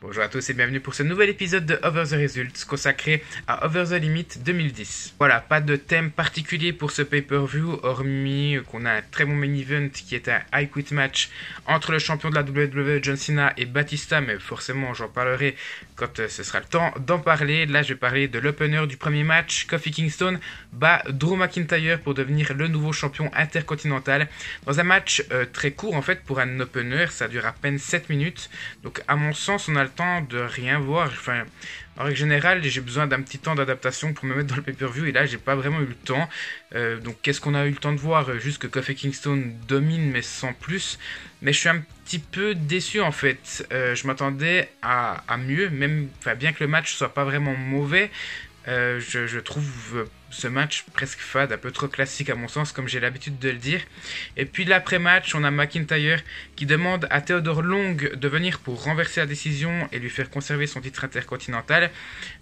Bonjour à tous et bienvenue pour ce nouvel épisode de Over the Results consacré à Over the Limit 2010. Voilà, pas de thème particulier pour ce pay-per-view hormis qu'on a un très bon main event qui est un I Quit match entre le champion de la WWE John Cena et Batista, mais forcément j'en parlerai quand ce sera le temps d'en parler. Là je vais parler de l'opener du premier match, Kofi Kingston bat Drew McIntyre pour devenir le nouveau champion intercontinental dans un match très court en fait pour un opener, ça dure à peine 7 minutes, donc à mon sens on a le temps de rien voir. Enfin, en règle générale, j'ai besoin d'un petit temps d'adaptation pour me mettre dans le pay-per-view et là, j'ai pas vraiment eu le temps. Donc, qu'est-ce qu'on a eu le temps de voir? Juste que Kofi Kingston domine, mais sans plus. Mais je suis un petit peu déçu en fait. Je m'attendais à mieux, même, enfin, bien que le match soit pas vraiment mauvais. Je trouve ce match presque fade, un peu trop classique à mon sens, comme j'ai l'habitude de le dire. Et puis l'après-match, on a McIntyre qui demande à Theodore Long de venir pour renverser la décision et lui faire conserver son titre intercontinental.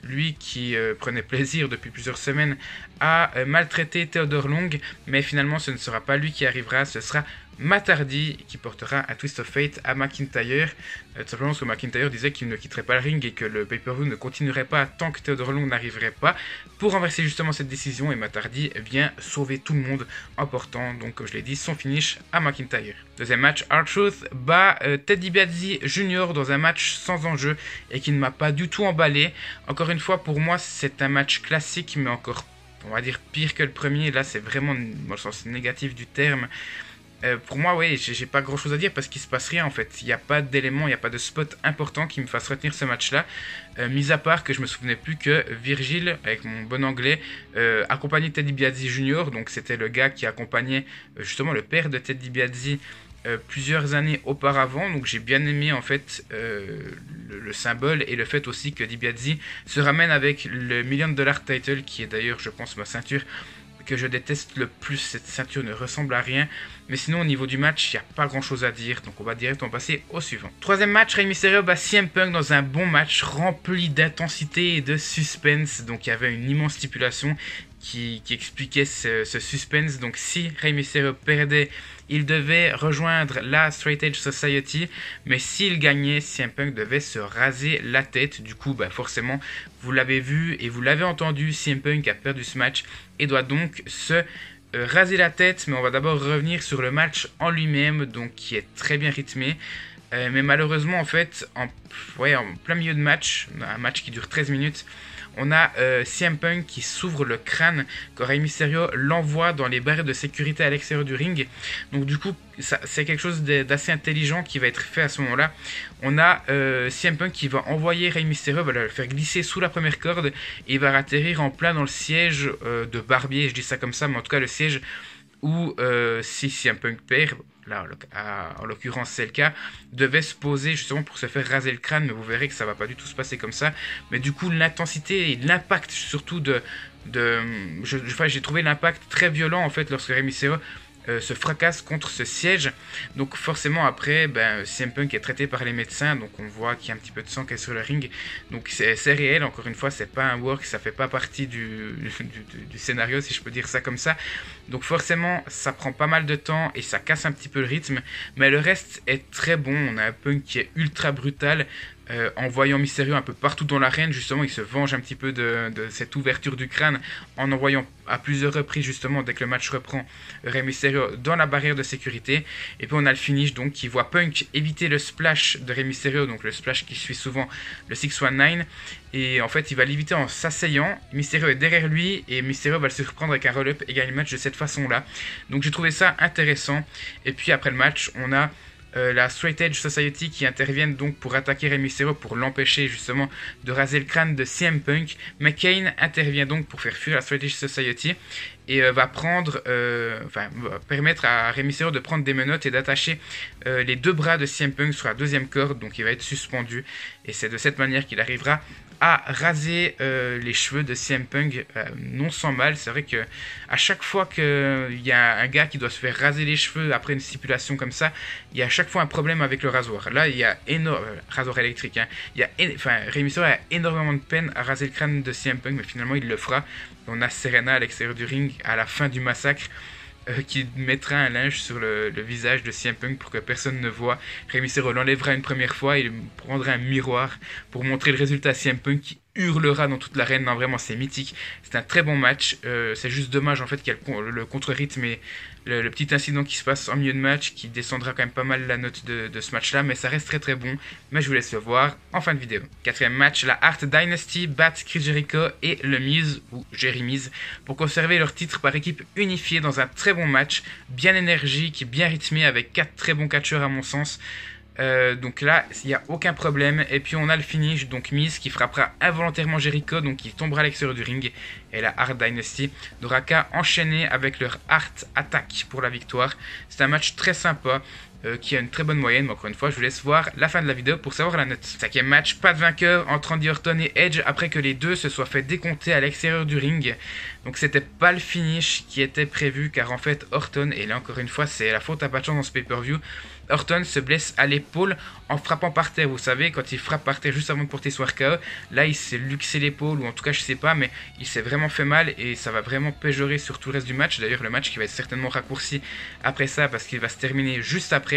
Lui qui prenait plaisir depuis plusieurs semaines à maltraiter Theodore Long, mais finalement ce ne sera pas lui qui arrivera, ce sera Matt Hardy qui portera un Twist of Fate à McIntyre, tout simplement parce que McIntyre disait qu'il ne quitterait pas le ring et que le pay-per-view ne continuerait pas tant que Theodore Long n'arriverait pas pour renverser justement cette décision, et Matt Hardy vient sauver tout le monde en portant, donc comme je l'ai dit, son finish à McIntyre. Deuxième match, R-Truth bat Ted DiBiase Jr. dans un match sans enjeu et qui ne m'a pas du tout emballé. Encore une fois, pour moi c'est un match classique mais encore, on va dire, pire que le premier. Là c'est vraiment dans le sens négatif du terme. Pour moi, oui, j'ai pas grand chose à dire parce qu'il se passe rien en fait. Il n'y a pas d'élément, il n'y a pas de spot important qui me fasse retenir ce match-là. Mis à part que je me souvenais plus que Virgil, avec mon bon anglais, accompagnait Ted DiBiase Jr. Donc c'était le gars qui accompagnait justement le père de Ted DiBiase plusieurs années auparavant. Donc j'ai bien aimé en fait le symbole et le fait aussi que DiBiase se ramène avec le $1 million title qui est d'ailleurs, je pense, ma ceinture que je déteste le plus. Cette ceinture ne ressemble à rien, mais sinon au niveau du match il n'y a pas grand chose à dire, donc on va directement passer au suivant. Troisième match, Rey Mysterio bat CM Punk dans un bon match rempli d'intensité et de suspense. Donc il y avait une immense stipulation qui expliquait ce suspense. Donc si Rey Mysterio perdait, il devait rejoindre la Straight Edge Society, mais s'il gagnait, CM Punk devait se raser la tête. Du coup, forcément, vous l'avez vu et vous l'avez entendu, CM Punk a perdu ce match et doit donc se raser la tête. Mais on va d'abord revenir sur le match en lui-même, donc qui est très bien rythmé. Mais malheureusement, en fait, en plein milieu de match, un match qui dure 13 minutes, on a CM Punk qui s'ouvre le crâne quand Rey Mysterio l'envoie dans les barrières de sécurité à l'extérieur du ring. Donc du coup, c'est quelque chose d'assez intelligent qui va être fait à ce moment-là. On a CM Punk qui va envoyer Rey Mysterio, va le faire glisser sous la première corde et il va atterrir en plein dans le siège de Barbier, je dis ça comme ça, mais en tout cas le siège où si CM Punk perd, là en l'occurrence c'est le cas, devait se poser justement pour se faire raser le crâne, mais vous verrez que ça va pas du tout se passer comme ça. Mais du coup l'intensité et l'impact surtout j'ai trouvé l'impact très violent en fait lorsque Rey Mysterio se fracasse contre ce siège. Donc forcément après CM Punk est traité par les médecins, donc on voit qu'il y a un petit peu de sang qui est sur le ring, donc c'est réel. Encore une fois, c'est pas un work, ça fait pas partie du scénario, si je peux dire ça comme ça. Donc forcément ça prend pas mal de temps et ça casse un petit peu le rythme, mais le reste est très bon. On a un Punk qui est ultra brutal, en voyant Mysterio un peu partout dans l'arène, justement il se venge un petit peu de cette ouverture du crâne en envoyant à plusieurs reprises, justement dès que le match reprend, Rey Mysterio dans la barrière de sécurité. Et puis on a le finish donc qui voit Punk éviter le splash de Rey Mysterio, donc le splash qui suit souvent le 619, et en fait il va l'éviter en s'asseyant. Mysterio est derrière lui et Mysterio va le surprendre avec un roll-up et gagner le match de cette façon là. Donc j'ai trouvé ça intéressant. Et puis après le match on a la Straight Edge Society qui interviennent donc pour attaquer Rey Mysterio, pour l'empêcher justement de raser le crâne de CM Punk. Mais Kane intervient donc pour faire fuir la Straight Edge Society et va permettre à Rey Mysterio de prendre des menottes et d'attacher les deux bras de CM Punk sur la deuxième corde, donc il va être suspendu et c'est de cette manière qu'il arrivera à raser les cheveux de CM Punk, non sans mal. C'est vrai que à chaque fois qu'il y a un gars qui doit se faire raser les cheveux après une stipulation comme ça, il y a à chaque fois un problème avec le rasoir. Là il y a rasoir électrique, hein. Rey Mysterio a énormément de peine à raser le crâne de CM Punk, mais finalement il le fera. On a Serena à l'extérieur du ring à la fin du massacre qui mettra un linge sur le visage de CM Punk pour que personne ne voit. Rey Mysterio l'enlèvera une première fois, il prendra un miroir pour montrer le résultat à CM Punk qui hurlera dans toute l'arène. Non, vraiment, c'est mythique. C'est un très bon match. C'est juste dommage en fait qu'il y a le contre-rythme et le petit incident qui se passe en milieu de match qui descendra quand même pas mal la note de ce match là, mais ça reste très très bon. Mais je vous laisse le voir en fin de vidéo. Quatrième match, la Hart Dynasty bat Chris Jericho et le Miz ou Jerry Miz pour conserver leur titre par équipe unifiée dans un très bon match, bien énergique, bien rythmé avec 4 très bons catcheurs à mon sens. Donc là, il n'y a aucun problème. Et puis on a le finish, donc Miz qui frappera involontairement Jericho, donc il tombera à l'extérieur du ring. Et la Hart Dynasty n'aura qu'à enchaîner avec leur Hart Attack pour la victoire. C'est un match très sympa. Qui a une très bonne moyenne, mais encore une fois je vous laisse voir la fin de la vidéo pour savoir la note. Cinquième match, pas de vainqueur entre Randy Orton et Edge après que les deux se soient fait décompter à l'extérieur du ring. Donc c'était pas le finish qui était prévu, car en fait Orton, et là encore une fois c'est la faute à pas de chance dans ce pay-per-view, Orton se blesse à l'épaule en frappant par terre. Vous savez, quand il frappe par terre juste avant de porter son RKO, là il s'est luxé l'épaule, ou en tout cas je sais pas, mais il s'est vraiment fait mal et ça va vraiment péjorer sur tout le reste du match. D'ailleurs le match qui va être certainement raccourci après ça parce qu'il va se terminer juste après.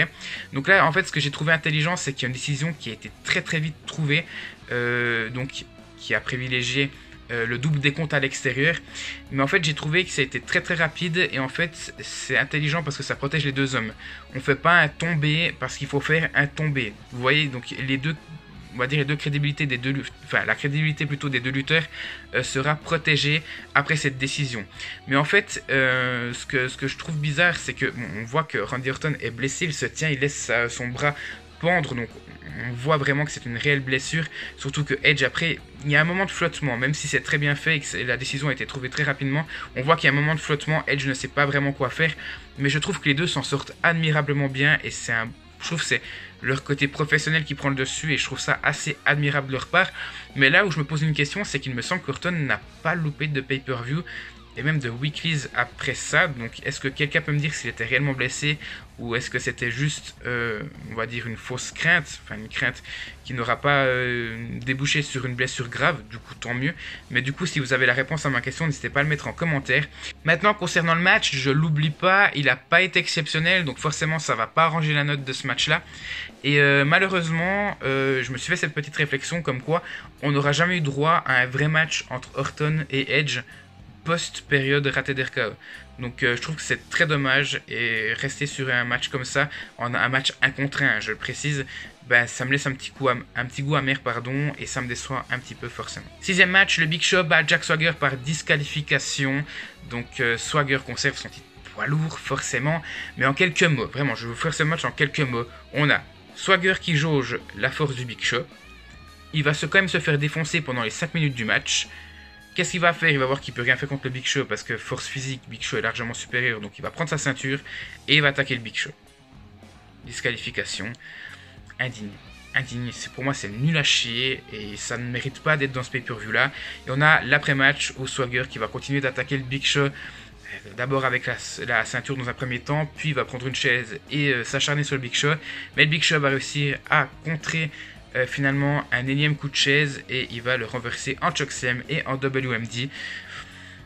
Donc là en fait ce que j'ai trouvé intelligent, c'est qu'il y a une décision qui a été très très vite trouvée, donc qui a privilégié le double décompte à l'extérieur, mais en fait j'ai trouvé que ça a été très très rapide et en fait c'est intelligent parce que ça protège les deux hommes. On fait pas un tombé parce qu'il faut faire un tombé. Vous voyez, donc les deux, on va dire les deux crédibilités des deux, enfin la crédibilité plutôt des deux lutteurs sera protégée après cette décision. Mais en fait ce que je trouve bizarre, c'est que bon, on voit que Randy Orton est blessé, il se tient, il laisse son bras pendre, donc on voit vraiment que c'est une réelle blessure, surtout que Edge après, il y a un moment de flottement, même si c'est très bien fait et que la décision a été trouvée très rapidement, on voit qu'il y a un moment de flottement, Edge ne sait pas vraiment quoi faire, mais je trouve que les deux s'en sortent admirablement bien et je trouve que c'est leur côté professionnel qui prend le dessus et je trouve ça assez admirable de leur part. Mais là où je me pose une question, c'est qu'il me semble qu'Orton n'a pas loupé de pay-per-view et même de weeklies après ça. Donc est-ce que quelqu'un peut me dire s'il était réellement blessé ou est-ce que c'était juste, on va dire, une fausse crainte, enfin une crainte qui n'aura pas débouché sur une blessure grave, du coup tant mieux. Mais du coup si vous avez la réponse à ma question, n'hésitez pas à le mettre en commentaire. Maintenant concernant le match, je l'oublie pas, il n'a pas été exceptionnel, donc forcément ça va pas arranger la note de ce match là. Et malheureusement, je me suis fait cette petite réflexion comme quoi on n'aura jamais eu droit à un vrai match entre Orton et Edge post-période ratée d'RKO. Donc je trouve que c'est très dommage et rester sur un match comme ça, un match 1 contre 1, je le précise, ben, ça me laisse un petit goût amer pardon, et ça me déçoit un petit peu forcément. Sixième match, le Big Show bat Jack Swagger par disqualification. Donc Swagger conserve son titre poids lourd forcément, mais en quelques mots, vraiment je vais vous faire ce match en quelques mots. On a Swagger qui jauge la force du Big Show, il va quand même se faire défoncer pendant les 5 minutes du match. Qu'est-ce qu'il va faire? Il va voir qu'il peut rien faire contre le Big Show parce que force physique, Big Show est largement supérieur. Donc il va prendre sa ceinture et il va attaquer le Big Show. Disqualification. Indigne. Indigne. Pour moi c'est nul à chier et ça ne mérite pas d'être dans ce pay-per-view là. Et on a l'après-match où Swagger qui va continuer d'attaquer le Big Show. D'abord avec la ceinture dans un premier temps, puis il va prendre une chaise et s'acharner sur le Big Show. Mais le Big Show va réussir à contrer finalement un énième coup de chaise et il va le renverser en chokeslam et en WMD.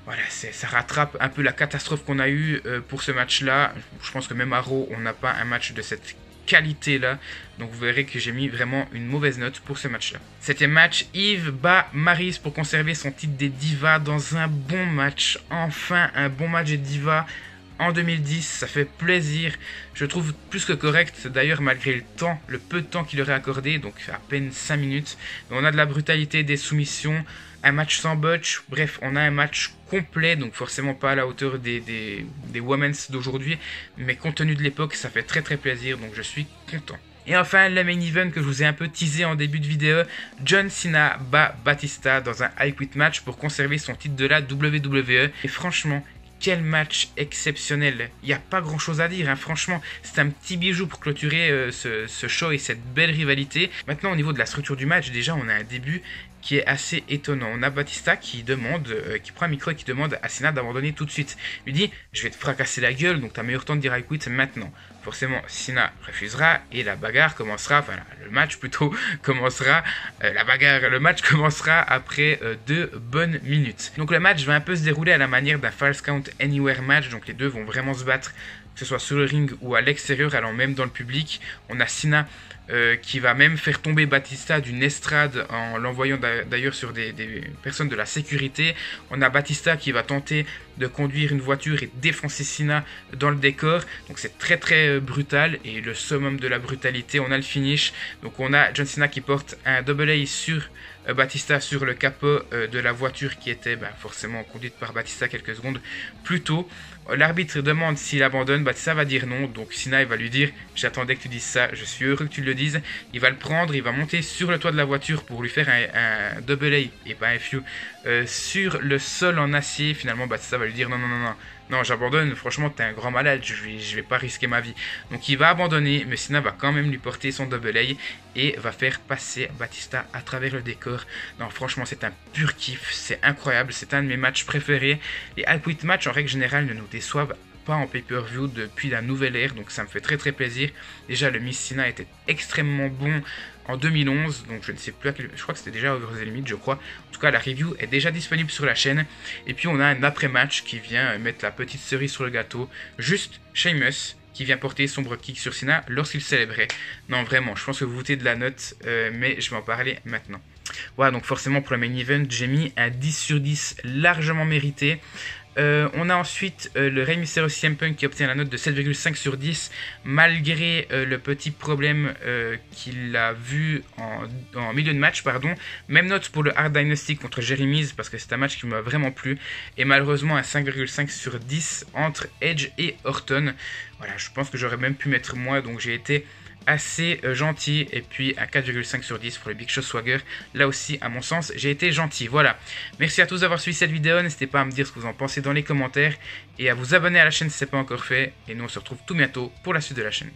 Voilà, ça rattrape un peu la catastrophe qu'on a eue pour ce match là. Je pense que même à Raw on n'a pas un match de cette qualité là, donc vous verrez que j'ai mis vraiment une mauvaise note pour ce match là. Septième match, Eve bat Maryse pour conserver son titre des divas dans un bon match. Enfin un bon match des divas en 2010, ça fait plaisir, je trouve plus que correct d'ailleurs malgré le peu de temps qu'il aurait accordé, donc à peine 5 minutes. On a de la brutalité, des soumissions, un match sans botch, bref on a un match complet, donc forcément pas à la hauteur des Women's d'aujourd'hui, mais compte tenu de l'époque ça fait très très plaisir, donc je suis content. Et enfin, le main event que je vous ai un peu teasé en début de vidéo, John Cena bat Batista dans un I Quit match pour conserver son titre de la WWE. Et franchement, quel match exceptionnel. Il n'y a pas grand chose à dire, hein. Franchement, c'est un petit bijou pour clôturer ce show et cette belle rivalité. Maintenant, au niveau de la structure du match, déjà, on a un début qui est assez étonnant. On a Batista qui prend un micro et qui demande à Cena d'abandonner tout de suite. Il lui dit, je vais te fracasser la gueule, donc t'as meilleur temps de dire I quit maintenant. forcément Cena refusera et la bagarre commencera, enfin le match plutôt commencera, le match commencera après 2 bonnes minutes. Donc le match va un peu se dérouler à la manière d'un Falls Count Anywhere match, donc les deux vont vraiment se battre, que ce soit sur le ring ou à l'extérieur, allant même dans le public. On a Cena qui va même faire tomber Batista d'une estrade en l'envoyant d'ailleurs sur des personnes de la sécurité. On a Batista qui va tenter de conduire une voiture et défoncer Cena dans le décor. Donc c'est très très brutal et le summum de la brutalité, on a le finish. Donc on a John Cena qui porte un double A sur Batista sur le capot de la voiture qui était forcément conduite par Batista quelques secondes plus tôt. L'arbitre demande s'il abandonne, Batista va dire non, donc Cena il va lui dire j'attendais que tu dises ça, je suis heureux que tu le dises. Il va le prendre, il va monter sur le toit de la voiture pour lui faire un double A et pas un few sur le sol en acier. Finalement Batista va lui dire non, j'abandonne, franchement t'es un grand malade, je vais pas risquer ma vie. Donc il va abandonner, mais Cena va quand même lui porter son double A et va faire passer Batista à travers le décor. Non, franchement c'est un pur kiff, c'est incroyable, c'est un de mes matchs préférés. Les I Quit matchs en règle générale ne nous déçoivent pas en pay-per-view depuis la nouvelle ère, donc ça me fait très très plaisir. Déjà le Miss Cena était extrêmement bon en 2011, donc je ne sais plus, je crois que c'était déjà Over the Limit, je crois. En tout cas, la review est déjà disponible sur la chaîne. Et puis on a un après-match qui vient mettre la petite cerise sur le gâteau. Juste Sheamus qui vient porter son Brogue Kick sur Cena lorsqu'il célébrait. Non, vraiment, je pense que vous vous foutez de la note, mais je vais en parler maintenant. Voilà, donc forcément pour le main event, j'ai mis un 10 sur 10 largement mérité. On a ensuite le Rey Mysterio CM Punk qui obtient la note de 7,5 sur 10 malgré le petit problème qu'il a vu en milieu de match. Même note pour le Hard Dynasty contre Jerry Miz parce que c'est un match qui m'a vraiment plu. Et malheureusement un 5,5 sur 10 entre Edge et Orton. Voilà, je pense que j'aurais même pu mettre moins, donc j'ai été assez gentil. Et puis un 4,5 sur 10 pour le Big Show Swagger. Là aussi, à mon sens, j'ai été gentil. Voilà. Merci à tous d'avoir suivi cette vidéo. N'hésitez pas à me dire ce que vous en pensez dans les commentaires. Et à vous abonner à la chaîne si ce n'est pas encore fait. Et nous, on se retrouve tout bientôt pour la suite de la chaîne.